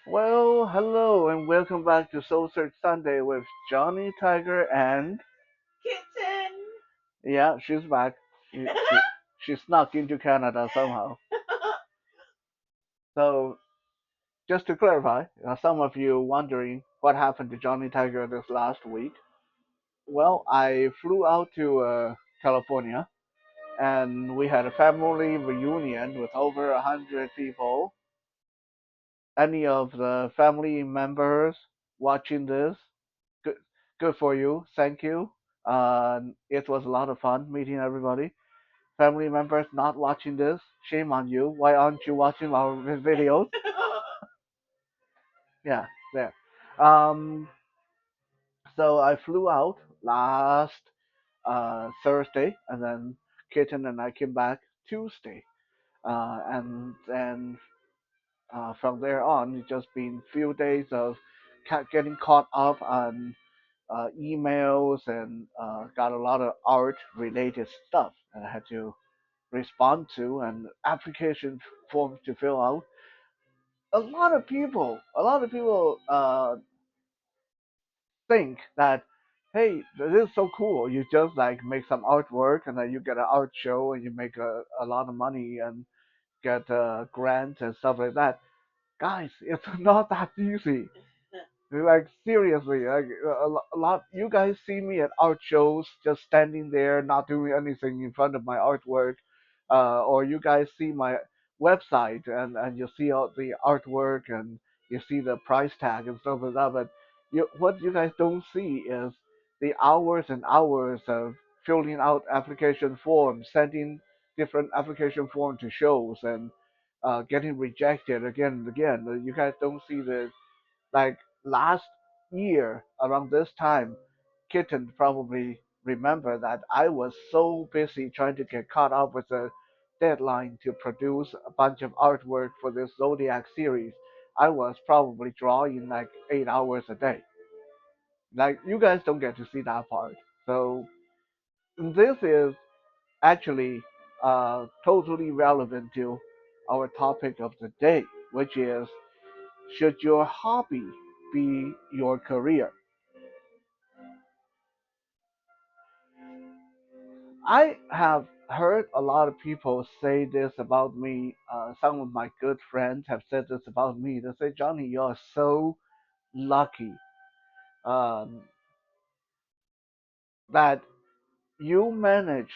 Well, hello and welcome back to Soul Search Sunday with Johnny Tiger and Kitten. yeah, she's back. She snuck into Canada somehow. So just to clarify, some of you wondering what happened to Johnny Tiger this last week. Well, I flew out to California and we had a family reunion with over 100 people. Any of the family members watching this, good, good for you. Thank you. It was a lot of fun meeting everybody. Family members not watching this, shame on you. Why aren't you watching our videos? Yeah, there. Um, so I flew out last Thursday, and then Kitten and I came back Tuesday. And then from there on, it's just been few days of getting caught up on emails and got a lot of art related stuff that I had to respond to and application forms to fill out. A lot of people think that, hey, this is so cool. You just like make some artwork and then you get an art show and you make a lot of money and get a grant and stuff like that. Guys, it's not that easy. Like seriously, like a lot. You guys see me at art shows, just standing there, not doing anything in front of my artwork, or you guys see my website and you see all the artwork and you see the price tag and stuff like that. But what you guys don't see is the hours and hours of filling out application forms, sending different application forms to shows, and getting rejected again and again. You guys don't see the like last year around this time, Kitten probably remember that I was so busy trying to get caught up with the deadline to produce a bunch of artwork for this Zodiac series. I was probably drawing like 8 hours a day. Like you guys don't get to see that part. So this is actually totally relevant to our topic of the day, which is should your hobby be your career? I have heard a lot of people say this about me. Some of my good friends have said this about me. They say, Johnny, you're so lucky um, that you manage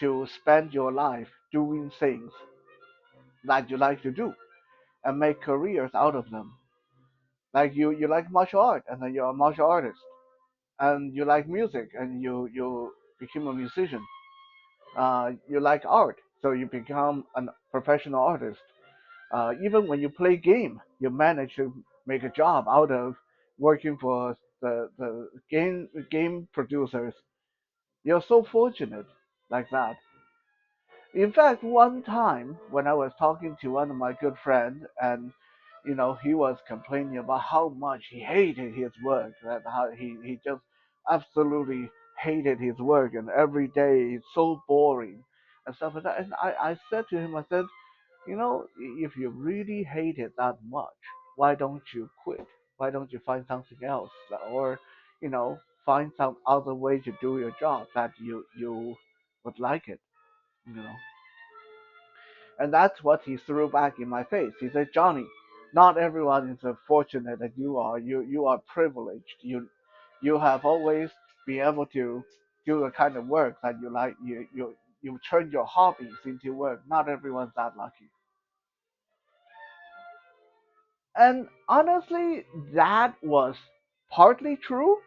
to spend your life doing things that you like to do and make careers out of them. Like you like martial art and then you're a martial artist. And you like music and you become a musician. You like art, so you become a professional artist. Even when you play game, you manage to make a job out of working for the game producers. You're so fortunate like that. In fact, one time when I was talking to one of my good friends, and he was complaining about how much he hated his work, that how he just absolutely hated his work, and every day it's so boring and stuff like that. And I said to him, I said, if you really hate it that much, why don't you quit? Why don't you find something else, or find some other way to do your job that you would like it, you know? And that's what he threw back in my face. He said, Johnny, not everyone is as fortunate as you are. You are privileged. You have always been able to do the kind of work that you like. You turn your hobbies into work. Not everyone's that lucky. And honestly, that was partly true,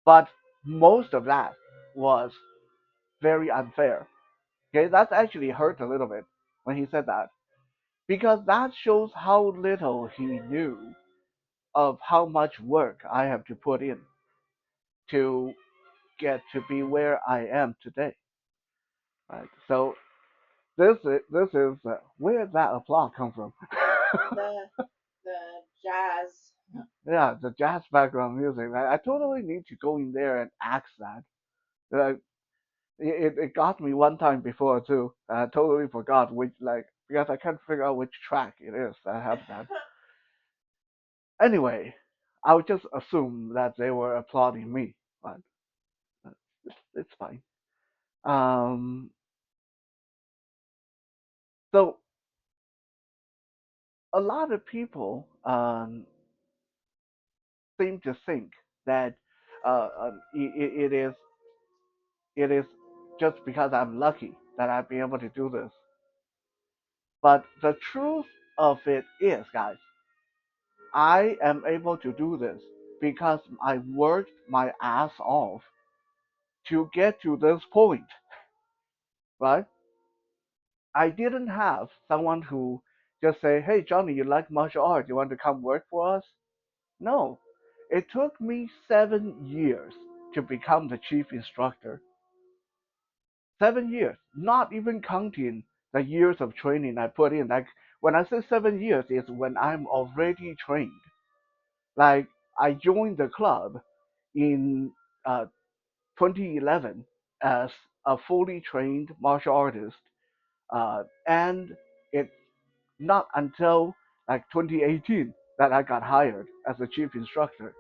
but most of that was very unfair. Okay, that actually hurt a little bit when he said that, because that shows how little he knew of how much work I have to put in to get to be where I am today. Right. So this is where did that applause come from? The the jazz. Yeah, the jazz background music. I totally need to go in there and ask that. Uh, it got me one time before too. I totally forgot which, like, because I can't figure out which track it is that have that. Anyway, I would just assume that they were applauding me, but it's fine. Um, so a lot of people seem to think that it is just because I'm lucky that I've been able to do this. But the truth of it is, guys, I am able to do this because I worked my ass off to get to this point, right? I didn't have someone who just say, "Hey, Johnny, you like martial arts? You want to come work for us?" No, it took me 7 years to become the chief instructor. 7 years, not even counting the years of training I put in. Like when I say 7 years, is when I'm already trained. Like I joined the club in uh, 2011 as a fully trained martial artist, and it's not until like 2018 that I got hired as a chief instructor.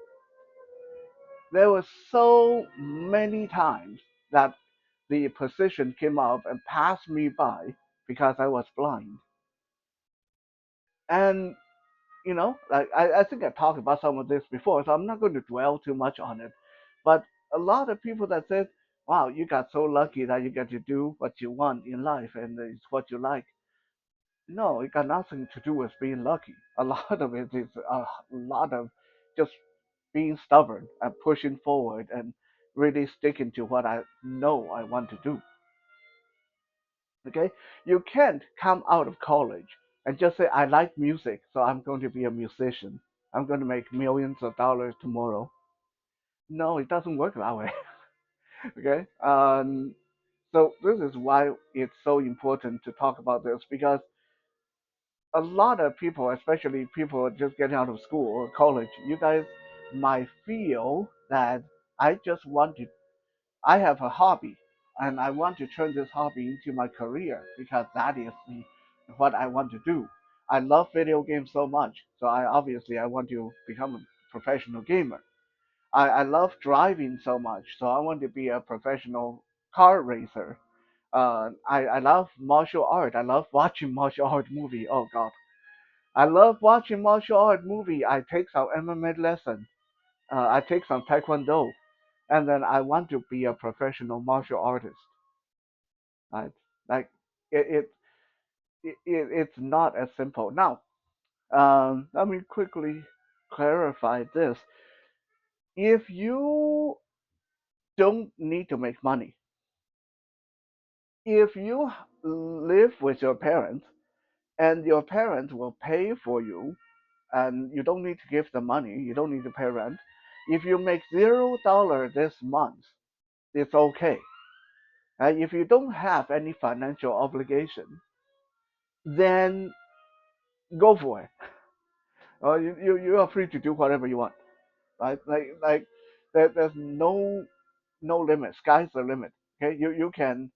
There were so many times that the position came up and passed me by because I was blind. And like I think I talked about some of this before, so I'm not going to dwell too much on it. But a lot of people that said, "Wow, you got so lucky that you get to do what you want in life and it's what you like." No, it got nothing to do with being lucky. A lot of it is a lot of just being stubborn and pushing forward and really sticking to what I know I want to do. Okay, you can't come out of college and just say I like music, so I'm going to be a musician. I'm going to make millions of dollars tomorrow. No, it doesn't work that way. Okay, so this is why it's so important to talk about this because a lot of people, especially people just getting out of school or college, you guys might feel that I just want to I have a hobby and I want to turn this hobby into my career because that is what I want to do. I love video games so much, so I want to become a professional gamer. I love driving so much, so I want to be a professional car racer. I love martial art. I love watching martial art movie. Oh God, I love watching martial art movie. I take some MMA lesson. I take some taekwondo, and then I want to be a professional martial artist. Right? Like it, it's not as simple. Now, let me quickly clarify this. If you don't need to make money, if you live with your parents and your parents will pay for you, and you don't need to give them money, you don't need to pay rent. If you make $0 this month, it's okay. If you don't have any financial obligation, then go for it. You are free to do whatever you want, right? There's no limit. Sky's the limit. Okay, you can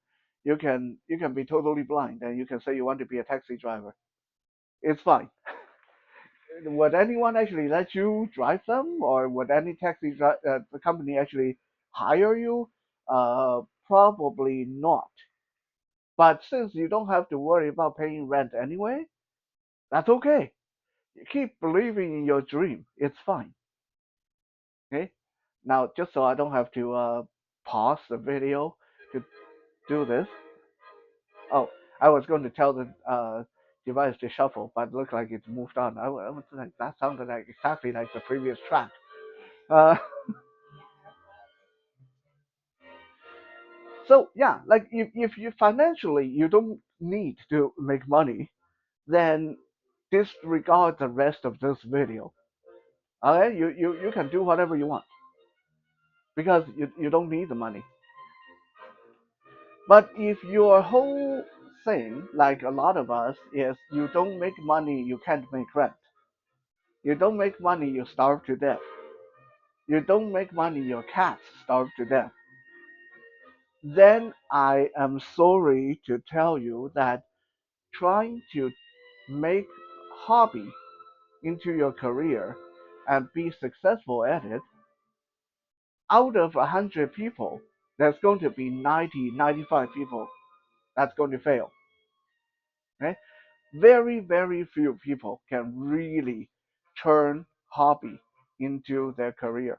be totally blind and you can say you want to be a taxi driver. It's fine. Would anyone actually let you drive them, or would any the company actually hire you? Probably not. But since you don't have to worry about paying rent anyway, that's okay. You keep believing in your dream. It's fine. Okay. Now, just so I don't have to pause the video to do this. Oh, I was going to tell the device to shuffle, but it looked like it's moved on. I was like, that sounded like exactly like the previous track. Uh, so yeah, like if you financially you don't need to make money, then disregard the rest of this video. Okay, you can do whatever you want because you don't need the money. But if your whole thing, like a lot of us, is you don't make money, you can't make rent. You don't make money, you starve to death. You don't make money, your cats starve to death. Then I am sorry to tell you that trying to make hobby into your career and be successful at it, out of 100 people, there's going to be 90, 95 people that's going to fail. Right? Very, very few people can really turn hobby into their career.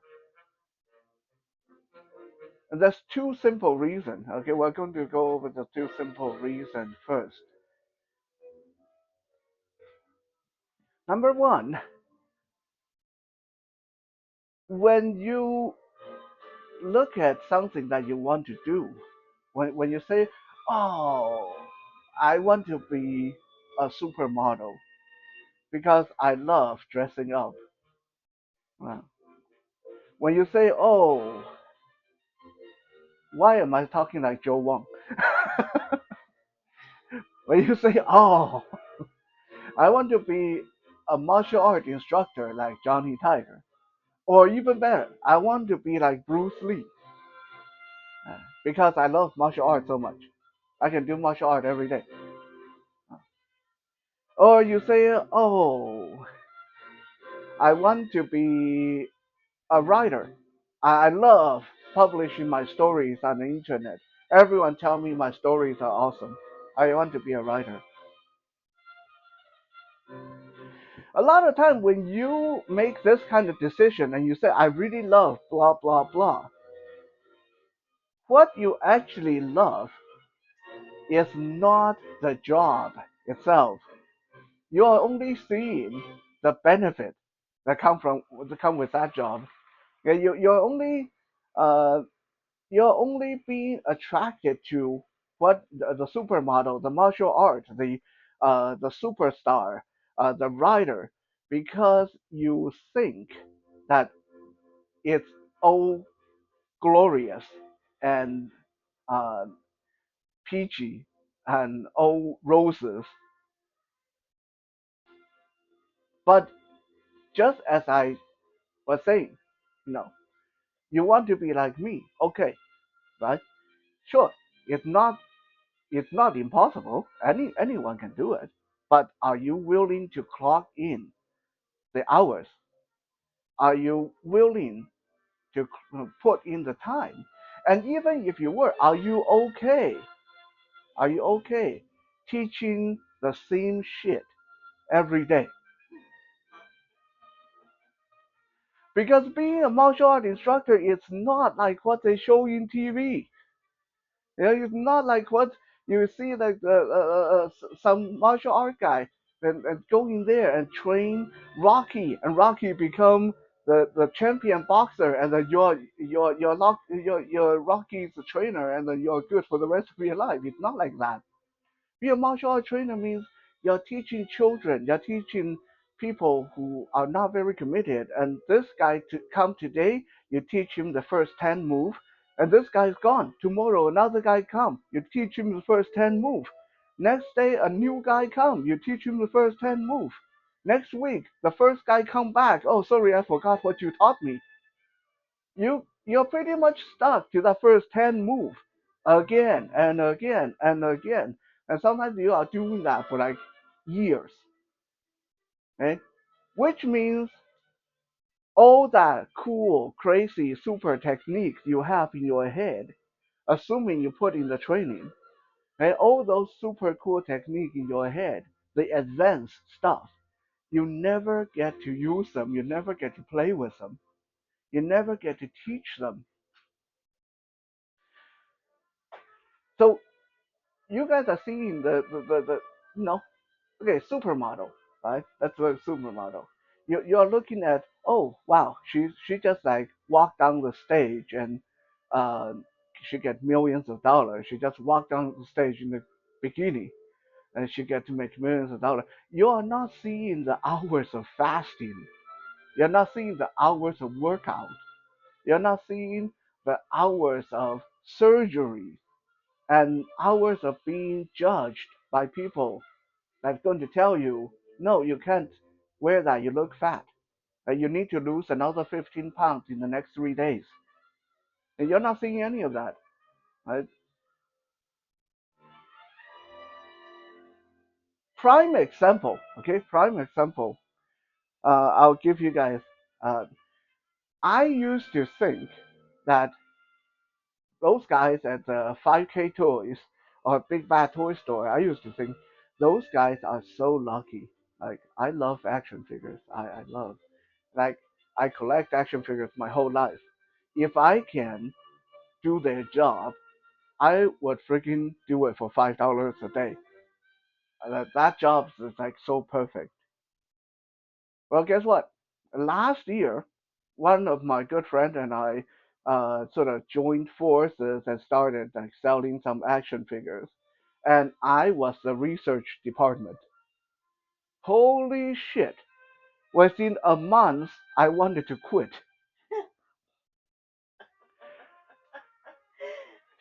And there's two simple reasons. Okay, we're going to go over the two simple reasons first. Number one, when you look at something that you want to do, when you say, oh, I want to be a supermodel because I love dressing up. Uh, When you say, oh, why am I talking like Joe Wong? When you say, oh, I want to be a martial art instructor like Johnny Tiger, or even better, I want to be like Bruce Lee because I love martial art so much. I can do martial art every day. Or you say, oh, I want to be a writer. I love publishing my stories on the internet. Everyone tell me my stories are awesome. I want to be a writer. A lot of time when you make this kind of decision and you say, I really love blah, blah, blah, what you actually love is not the job itself. You are only seeing the benefit that come with that job. Yeah, uh, you're only being attracted to what the supermodel, the martial art, the superstar, the writer, because you think that it's all glorious and uh, peachy and all roses. But just as I was saying, you know, you want to be like me, okay, right? Sure, it's not it's not impossible. Anyone can do it. But are you willing to clock in the hours? Are you willing to put in the time? And even if you were, are you okay? Are you okay teaching the same shit every day? Because being a martial art instructor is not like what they show in TV. You know, it's not like what you see like some martial art guy and go in there and train Rocky, and Rocky become the champion boxer, and then you're Rocky's trainer, and then you're good for the rest of your life. It's not like that. Be a martial art trainer means you're teaching children, you're teaching people who are not very committed. And this guy to come today, you teach him the first 10 move, and this guy's gone. Tomorrow another guy come, you teach him the first 10 move. Next day a new guy come, you teach him the first 10 move. Next week the first guy come back. Oh, sorry, I forgot what you taught me. You're pretty much stuck to the first 10 move again and again and again. And sometimes you are doing that for like years. Okay? Which means all that cool, crazy, super techniques you have in your head, assuming you put in the training, and all those super cool techniques in your head, the advanced stuff, you never get to use them, you never get to play with them, you never get to teach them. So you guys are seeing the you know, okay, supermodel, right? That's a supermodel. You're looking at, oh wow, she just like walked down the stage and uh, she get millions of dollars. She just walked down the stage in the bikini and she get to make millions of dollars. You are not seeing the hours of fasting. You're not seeing the hours of workout. You're not seeing the hours of surgery and hours of being judged by people that's going to tell you, no, you can't wear that. You look fat. You need to lose another 15 pounds in the next 3 days. And you're not seeing any of that. Right? Prime example, okay? Prime example. I'll give you guys. Uh, I used to think that those guys at the 5K Toys or Big Bad Toy Store, I used to think those guys are so lucky. Like I love action figures. I love like I collect action figures my whole life. If I can do their job, I would freaking do it for $5 a day. That job is like so perfect. Well, guess what? Last year, one of my good friend and I sort of joined forces and started like selling some action figures, and I was the research department. Holy shit! Within a month, I wanted to quit.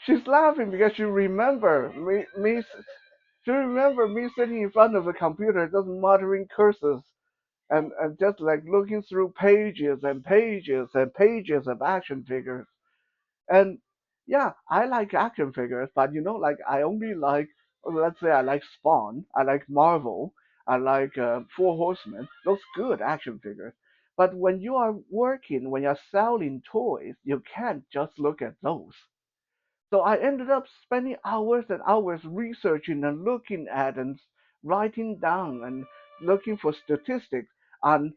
She's laughing because she remember me sitting in front of a computer just muttering curses and just like looking through pages and pages and pages of action figures. And yeah, I like action figures, but like I only like, let's say I like Spawn, I like Marvel, I like Four Horsemen, those good action figures. But when you are working, when you're selling toys, you can't just look at those. So I ended up spending hours and hours researching and looking at and writing down and looking for statistics on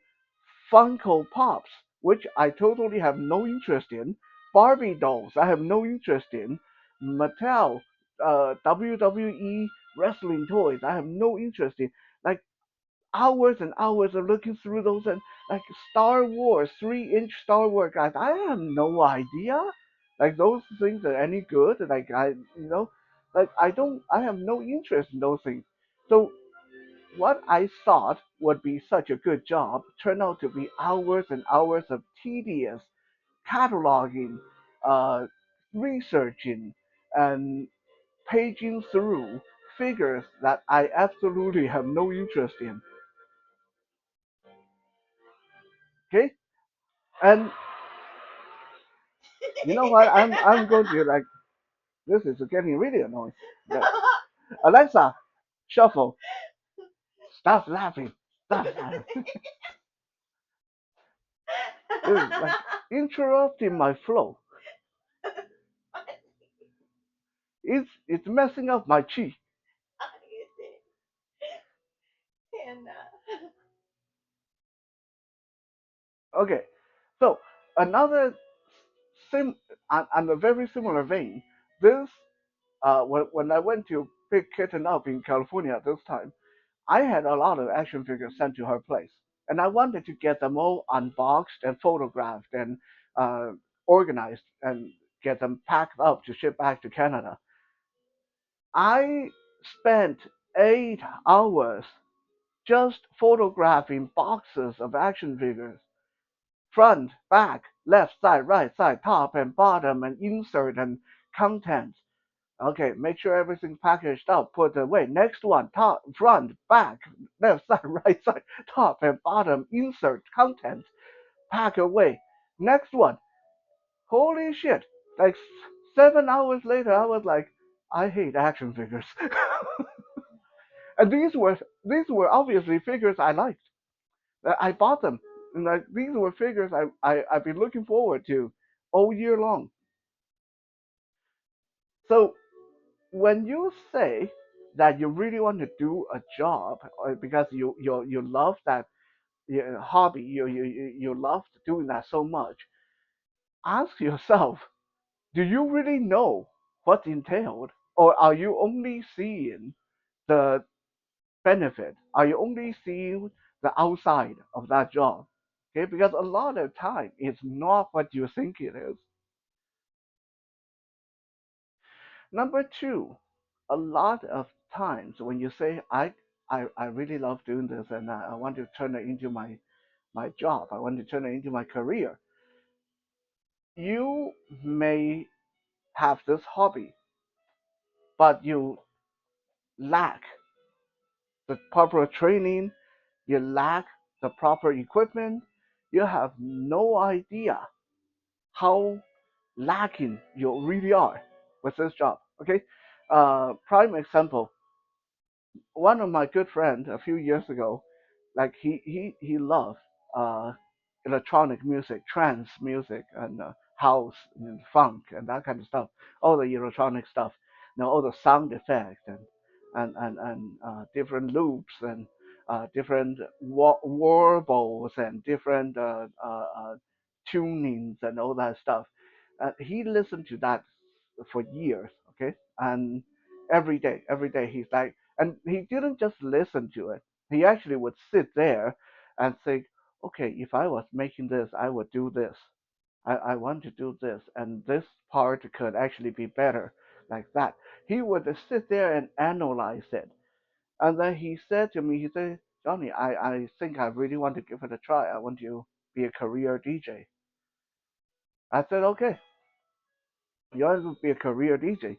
Funko Pops, which I totally have no interest in. Barbie dolls, I have no interest in. Mattel, WWE wrestling toys, I have no interest in. Like hours and hours of looking through those and like Star Wars, 3-inch Star Wars guys. I have no idea. Like those things are any good. Like like I have no interest in those things. So what I thought would be such a good job turned out to be hours and hours of tedious cataloging, uh, researching, and paging through figures that I absolutely have no interest in. Okay, and you know what? I'm going to like this is getting really annoying. Like, Alexa, shuffle. Stop laughing. Stop laughing. This is like interrupting my flow. It's messing up my chi. And Okay, so another sim on a very similar vein. This when I went to pick Kitten up in California this time, I had a lot of action figures sent to her place, and I wanted to get them all unboxed and photographed and uh, organized and get them packed up to ship back to Canada. I spent 8 hours just photographing boxes of action figures, front, back, left side, right side, top and bottom, and insert and contents. Okay, make sure everything's packaged up, put away. Next one, top, front, back, left side, right side, top and bottom, insert, contents, pack away. Next one, holy shit. Like 7 hours later, I was like, I hate action figures. And these were obviously figures I liked. I bought them. And like these were figures I've been looking forward to all year long. So when you say that you really want to do a job because you love that hobby, you love doing that so much, ask yourself, do you really know what's entailed, or are you only seeing the benefit? Are you only seeing the outside of that job? Okay, because a lot of time it's not what you think it is. Number two, a lot of times when you say I really love doing this and I want to turn it into my job, I want to turn it into my career, you may have this hobby, but you lack the proper training, you lack the proper equipment, you have no idea how lacking you really are with this job. Okay, prime example, one of my good friends a few years ago, like he loved uh, electronic music, trance music, and house and funk and that kind of stuff. All the electronic stuff, all the sound effects and different loops and different warbles and different tunings and all that stuff. He listened to that for years, okay, and every day he's like, and he didn't just listen to it. He actually would sit there and think, okay, if I was making this, I would do this. I want to do this, and this part could actually be better like that. He would sit there and analyze it. And then he said to me, he said, Johnny, I think I really want to give it a try. I want to be a career DJ. I said, okay, you want to be a career DJ.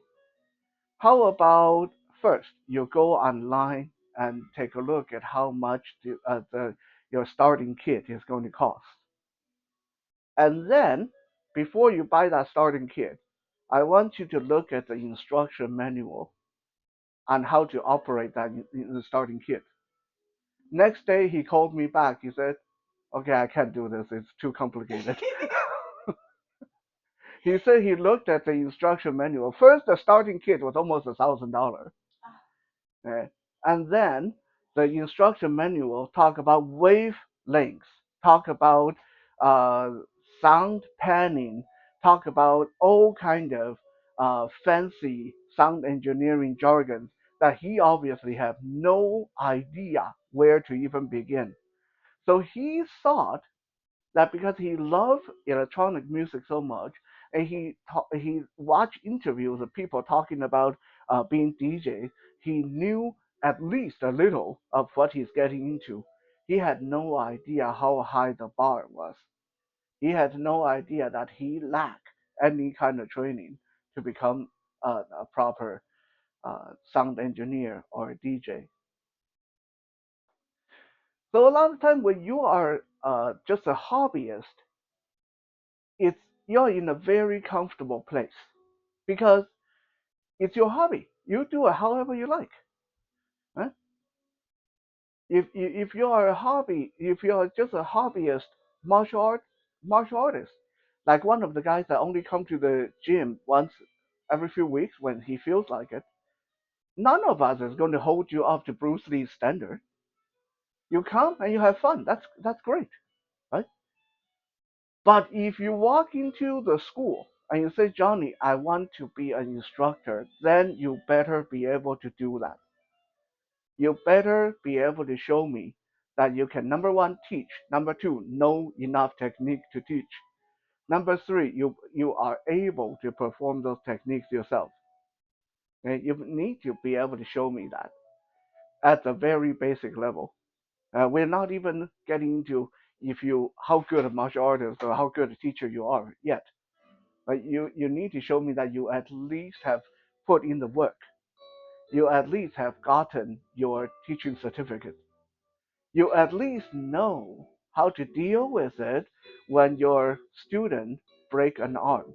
How about first you go online and take a look at how much your starting kit is going to cost. And then, before you buy that starting kit, I want you to look at the instruction manual on how to operate that in the starting kit. Next day, he called me back. He said, okay, I can't do this. It's too complicated. He said he looked at the instruction manual. First, the starting kit was almost $1,000. Uh, and then the instruction manual talk about wavelengths, talk about uh, sound panning, talk about all kind of fancy sound engineering jargon that he obviously have no idea where to even begin. So he thought that because he loved electronic music so much, and he watched interviews of people talking about being DJ, he knew at least a little of what he's getting into. He had no idea how high the bar was. He had no idea that he lacked any kind of training to become a proper sound engineer or a DJ. So a lot of time when you are just a hobbyist, it's you're in a very comfortable place because it's your hobby. You do it however you like. Huh? If you are a hobby, if you are just a hobbyist martial art martial artist, like one of the guys that only come to the gym once every few weeks when he feels like it, none of us is going to hold you up to Bruce Lee's standard. You come and you have fun. That's great, right? But if you walk into the school and you say, Johnny, I want to be an instructor, then you better be able to do that. You better be able to show me that you can, number one, teach. Number two, know enough technique to teach. Number three, you are able to perform those techniques yourself. Okay? You need to be able to show me that at the very basic level. We're not even getting into if you how good a martial artist or how good a teacher you are yet. But you need to show me that you at least have put in the work. You at least have gotten your teaching certificate. You at least know how to deal with it when your student break an arm.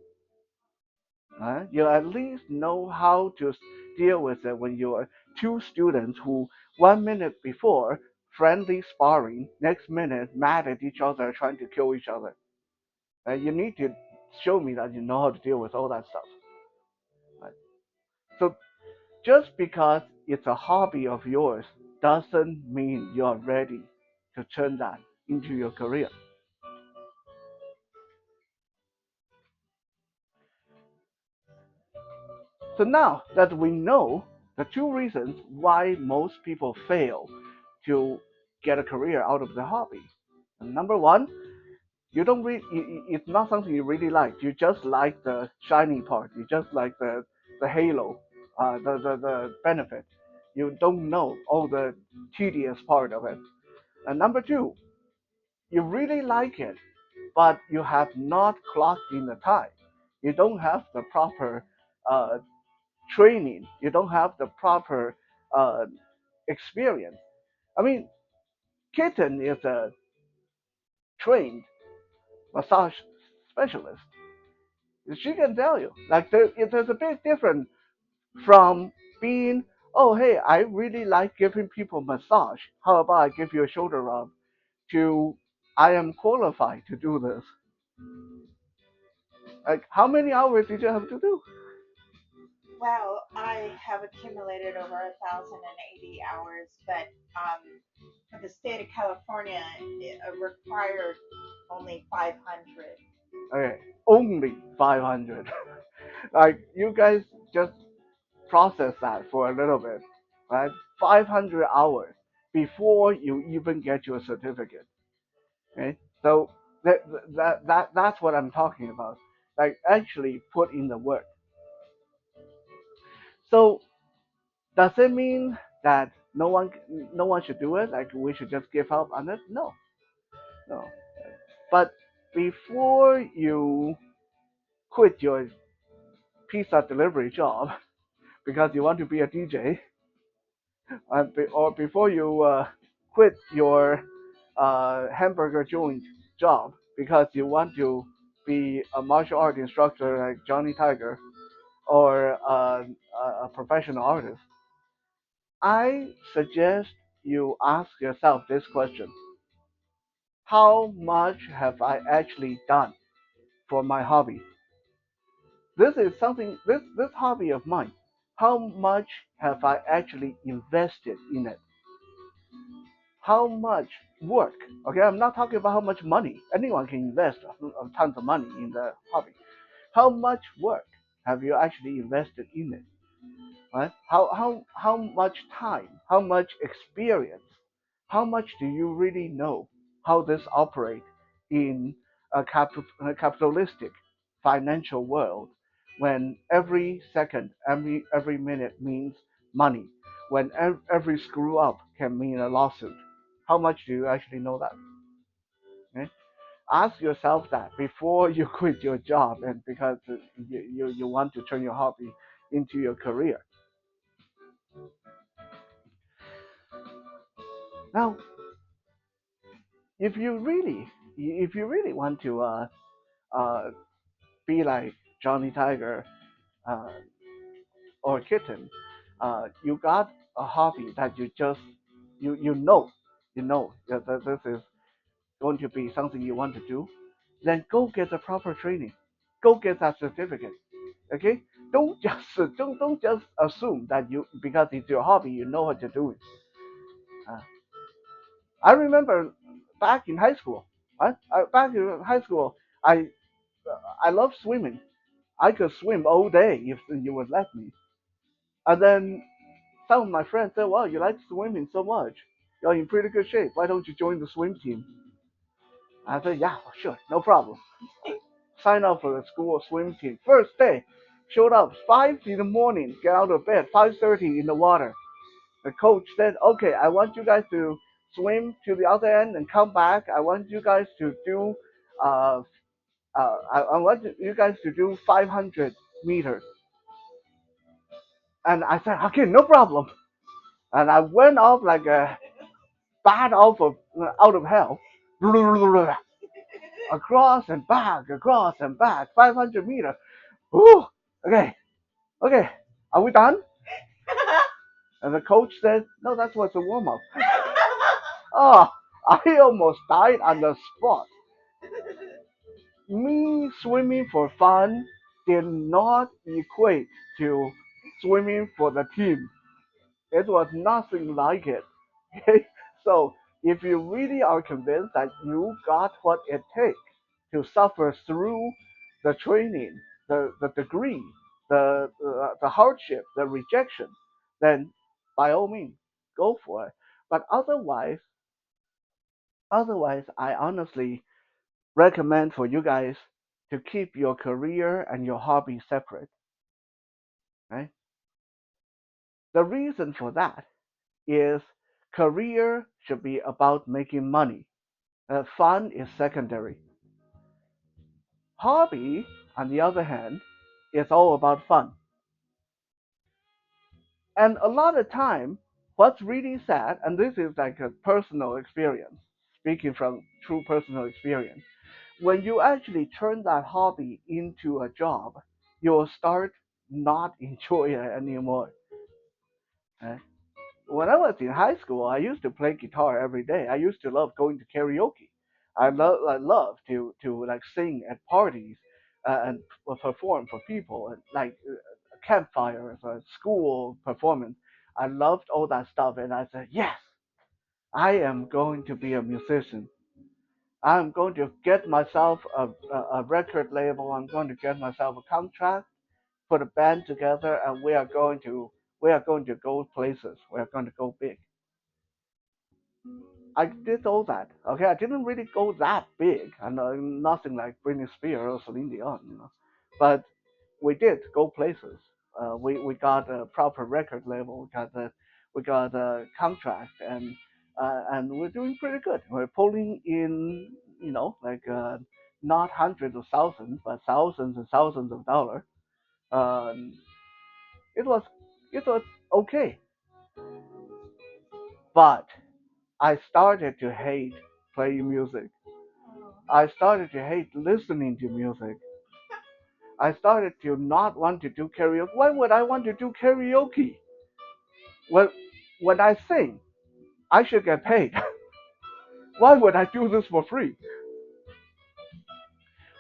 You at least know how to deal with it when you're two students who 1 minute before friendly sparring, next minute mad at each other trying to kill each other. You need to show me that you know how to deal with all that stuff. Right? So just because it's a hobby of yours doesn't mean you're ready to turn that into your career. So now that we know the two reasons why most people fail to get a career out of the hobby. And number one, you don't really, it's not something you really like. You just like the shiny part. You just like the halo, the benefit. You don't know all the tedious part of it. And number two, you really like it, but you have not clocked in the time. You don't have the proper uh, training. You don't have the proper uh, experience. I mean, Kitten is a trained massage specialist. She can tell you, like there's a big difference from being, oh hey, I really like giving people massage. How about I give you a shoulder rub? To I am qualified to do this. Like, how many hours did you have to do? Well, I have accumulated over 1,080 hours, but the state of California required only 500. Okay, only 500. Like, you guys just process that for a little bit, right? 500 hours before you even get your certificate. Okay, so that's what I'm talking about. Like, actually put in the work. So does it mean that no one should do it? Like, we should just give up on it? No, no. But before you quit your pizza delivery job because you want to be a DJ, or before you quit your hamburger joint job because you want to be a martial art instructor like Johnny Tiger or a professional artist, I suggest you ask yourself this question: how much have I actually done for my hobby? This is something, this hobby of mine. How much have I actually invested in it? How much work? Okay, I'm not talking about how much money. Anyone can invest tons of money in the hobby. How much work have you actually invested in it? Right? How much time? How much experience? How much do you really know how this operates in a capitalistic financial world when every second, every minute means money, when every screw up can mean a lawsuit? How much do you actually know that? Okay? Ask yourself that before you quit your job and because you want to turn your hobby into your career. Now, if you really want to uh, be like Johnny Tiger uh, or Kitten, you got a hobby that you know that this is going to be something you want to do, then go get the proper training, go get that certificate. Okay, don't just assume that you because it's your hobby you know what you're doing. Uh, I remember back in high school. Back in high school, I I love swimming. I could swim all day if you would let me. And then some of my friends said, "Well, you like swimming so much. You're in pretty good shape. Why don't you join the swim team?" I said, "Yeah, sure, no problem." Sign up for the school swim team. First day, showed up 5 in the morning. Get out of bed 5:30 in the water. The coach said, "Okay, I want you guys to swim to the other end and come back. I want you guys to do uh, I want you guys to do 500 meters." And I said, "Okay, no problem." And I went off like a bat out of hell, across and back, 500 meters. Ooh, okay, okay, are we done? And the coach said, "No, that's what's a warm up." Oh, I almost died on the spot. Me swimming for fun did not equate to swimming for the team. It was nothing like it. Okay? So if you really are convinced that you got what it takes to suffer through the training, the degree, the hardship, the rejection, then by all means go for it. But otherwise, I honestly recommend for you guys to keep your career and your hobby separate. Right? The reason for that is career should be about making money. Fun is secondary. Hobby, on the other hand, is all about fun. And a lot of time, what's really sad, and this is like a personal experience, speaking from true personal experience, when you actually turn that hobby into a job, you'll start not enjoy it anymore. Right? When I was in high school, I used to play guitar every day. I used to love going to karaoke. I love to like sing at parties and perform for people and like campfires, school performance. I loved all that stuff, and I said, yes, I am going to be a musician. I'm going to get myself a record label. I'm going to get myself a contract, put a band together, and we are going to go places. We are going to go big. I did all that. Okay, I didn't really go that big, and nothing like Britney Spears or Celine Dion. But we did go places. We got a proper record label. We got a contract, and we're doing pretty good. We're pulling in, like not hundreds of thousands, but thousands and thousands of dollars. Um, it was it was okay, but I started to hate playing music. Oh. I started to hate listening to music. I started to not want to do karaoke. Why would I want to do karaoke? When when I sing, I should get paid. Why would I do this for free?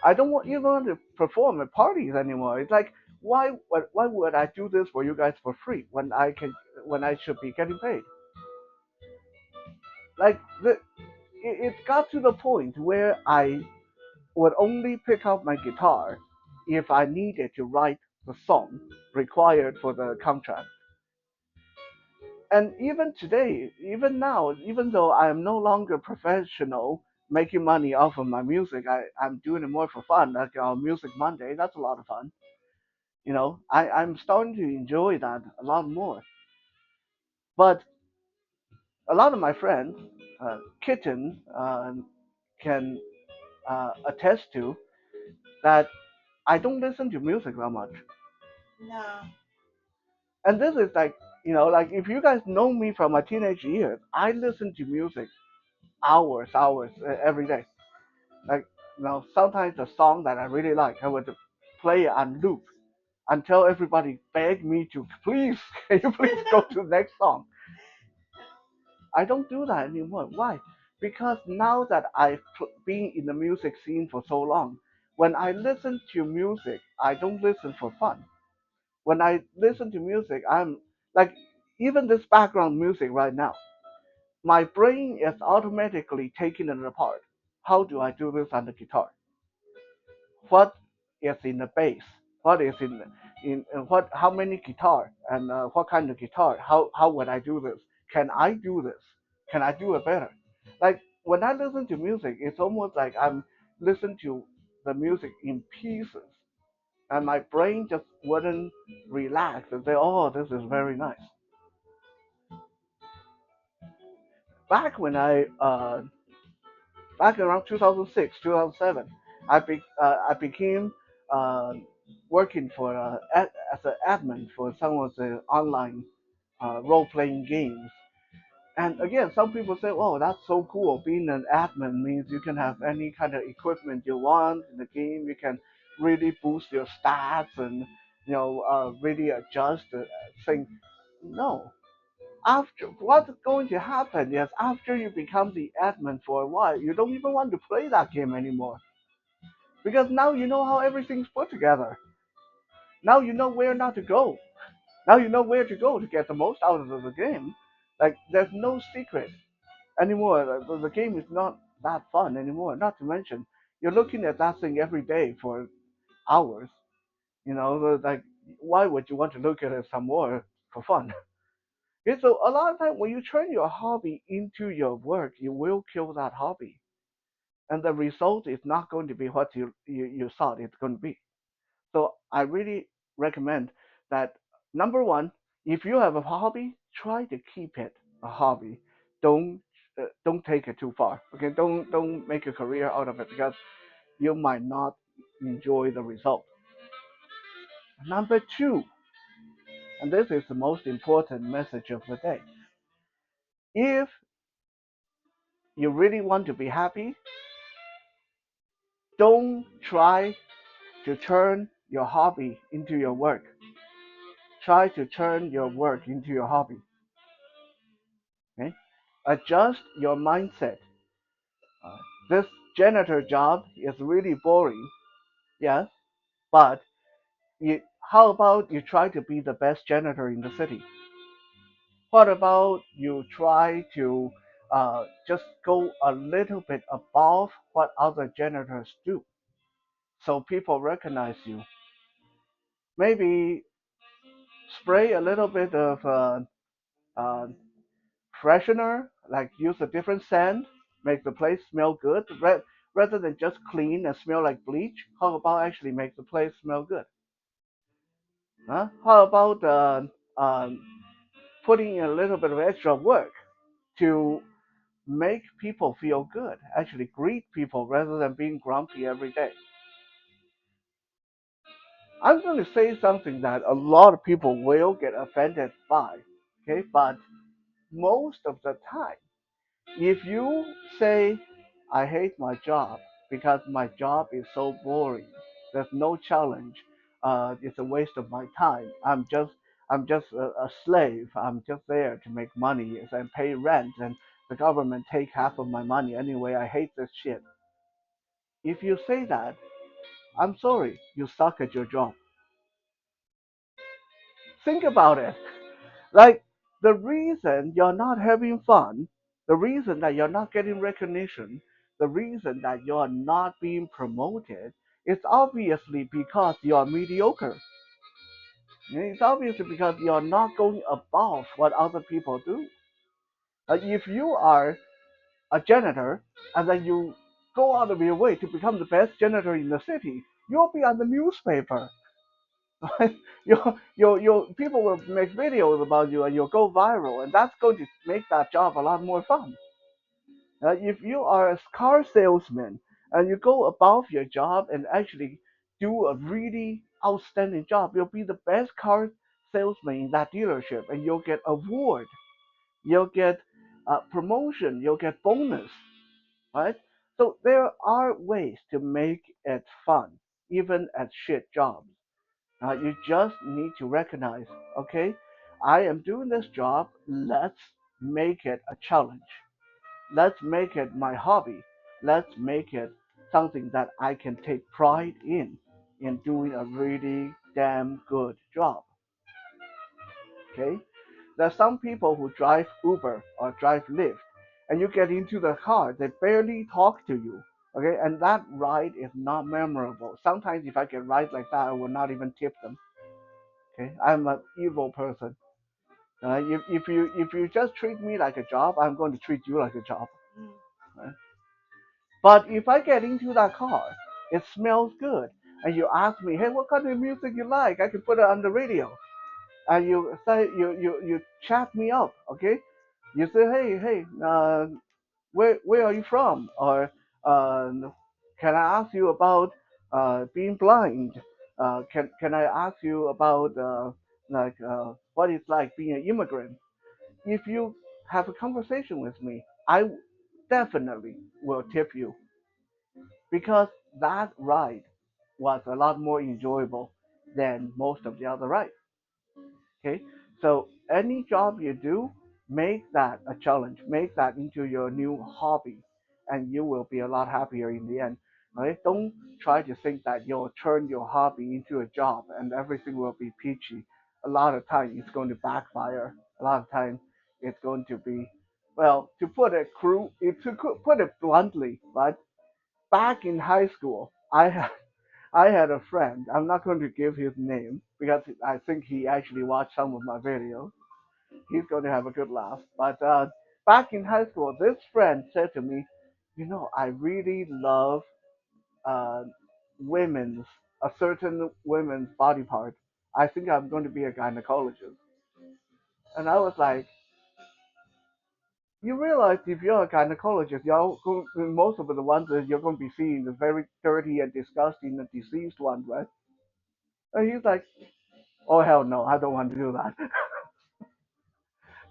I don't want even want to perform at parties anymore. It's like why would I do this for you guys for free when I should be getting paid? Like it got to the point where I would only pick up my guitar if I needed to write the song required for the contract. And even today, even now, even though I am no longer professional making money off of my music, I'm doing it more for fun, like Music Monday. That's a lot of fun. I'm starting to enjoy that a lot more. But a lot of my friends, Kitten, can attest to that I don't listen to music that much. No. And this is like if you guys know me from my teenage years, I listen to music hours every day. Like, sometimes a song that I really like, I would play it on loop until everybody begged me to please, can you please go to the next song? I don't do that anymore. Why? Because now that I've been in the music scene for so long, when I listen to music, I don't listen for fun. When I listen to music, I'm like, even this background music right now, my brain is automatically taking it apart. How do I do this on the guitar? What is in the bass? What is in what? How many guitar and what kind of guitar? How would I do this? Can I do this? Can I do it better? Like when I listen to music, it's almost like I'm listening to the music in pieces, and my brain just wouldn't relax and say, "Oh, this is very nice." Back when back around 2006, 2007, I became uh, working for as an admin for some of the online role-playing games. And again, some people say, "Oh, that's so cool! Being an admin means you can have any kind of equipment you want in the game. You can really boost your stats and really adjust the thing." No, after what's going to happen is after you become the admin for a while, you don't even want to play that game anymore because now you know how everything's put together. Now you know where not to go. Now you know where to go to get the most out of the game. Like there's no secret anymore. The game is not that fun anymore. Not to mention you're looking at that thing every day for hours. Like why would you want to look at it some more for fun? Okay, so a lot of time when you turn your hobby into your work, you will kill that hobby, and the result is not going to be what you thought it's going to be. So I really recommend that number one, if you have a hobby, try to keep it a hobby. Don't don't take it too far. Okay, don't make a career out of it because you might not enjoy the result. Number two, and this is the most important message of the day. If you really want to be happy, don't try to turn your hobby into your work. Try to turn your work into your hobby. Okay? Adjust your mindset. This janitor job is really boring, yes, but how about you try to be the best janitor in the city? What about you try to just go a little bit above what other janitors do so people recognize you? Maybe spray a little bit of uh, freshener, like use a different scent, make the place smell good, rather than just clean and smell like bleach. How about actually make the place smell good? Huh? How about putting in a little bit of extra work to make people feel good, actually greet people rather than being grumpy every day? I'm going to say something that a lot of people will get offended by, okay? But most of the time, if you say, I hate my job because my job is so boring, there's no challenge, it's a waste of my time. I'm just a slave. I'm just there to make money and pay rent, and the government take half of my money anyway. I hate this shit. If you say that, I'm sorry, you suck at your job. Think about it. Like, the reason you're not having fun, the reason that you're not getting recognition, the reason that you're not being promoted, it's obviously because you're mediocre. It's obviously because you're not going above what other people do. If you are a janitor and then you go out of your way to become the best janitor in the city, you'll be on the newspaper. Your people will make videos about you and you'll go viral, and that's going to make that job a lot more fun. If you are a car salesman and you go above your job and actually do a really outstanding job, you'll be the best car salesman in that dealership, and you'll get award, you'll get promotion, you'll get bonus, right? So there are ways to make it fun, even at shit jobs. You just need to recognize, okay, I am doing this job. Let's make it a challenge. Let's make it my hobby. Let's make it something that I can take pride in doing a really damn good job. Okay? There's some people who drive Uber or drive Lyft, and you get into the car, they barely talk to you. Okay, and that ride is not memorable. Sometimes if I get rides like that, I will not even tip them. Okay, I'm an evil person. If you just treat me like a job, I'm going to treat you like a job. Mm. Right? But if I get into that car, it smells good, and you ask me, hey, what kind of music you like? I can put it on the radio, and you say you chat me up, okay? You say, hey, where are you from? Or uh, can I ask you about being blind? Can I ask you about what it's like being an immigrant? If you have a conversation with me, I definitely will tip you because that ride was a lot more enjoyable than most of the other rides. Okay, so any job you do, make that a challenge, make that into your new hobby, and you will be a lot happier in the end. Right? Don't try to think that you'll turn your hobby into a job and everything will be peachy. A lot of time it's going to backfire. A lot of time it's going to be, well, to put it put it bluntly, right? Back in high school, I had a friend. I'm not going to give his name because I think he actually watched some of my videos. He's going to have a good laugh. But back in high school, this friend said to me, I really love uh, women's, a certain women's body part. I think I'm going to be a gynecologist. And I was like, you realize if you're a gynecologist, most of the ones that you're going to be seeing the very dirty and disgusting and diseased ones, right? And he's like, oh hell no, I don't want to do that.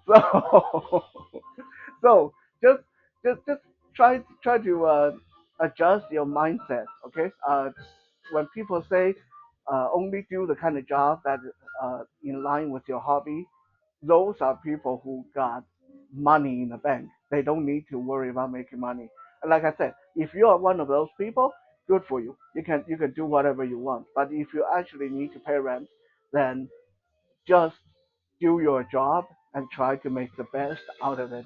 So so just just try to adjust your mindset. Okay. When people say only do the kind of job that in line with your hobby, those are people who got money in the bank. They don't need to worry about making money. Like I said, if you are one of those people, good for you. You can do whatever you want. But if you actually need to pay rent, then just do your job and try to make the best out of it.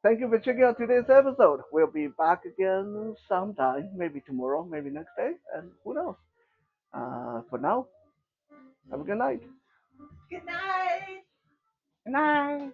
Thank you for checking out today's episode. We'll be back again sometime, maybe tomorrow, maybe next day, and who knows. For now, have a good night. Good night. Good night.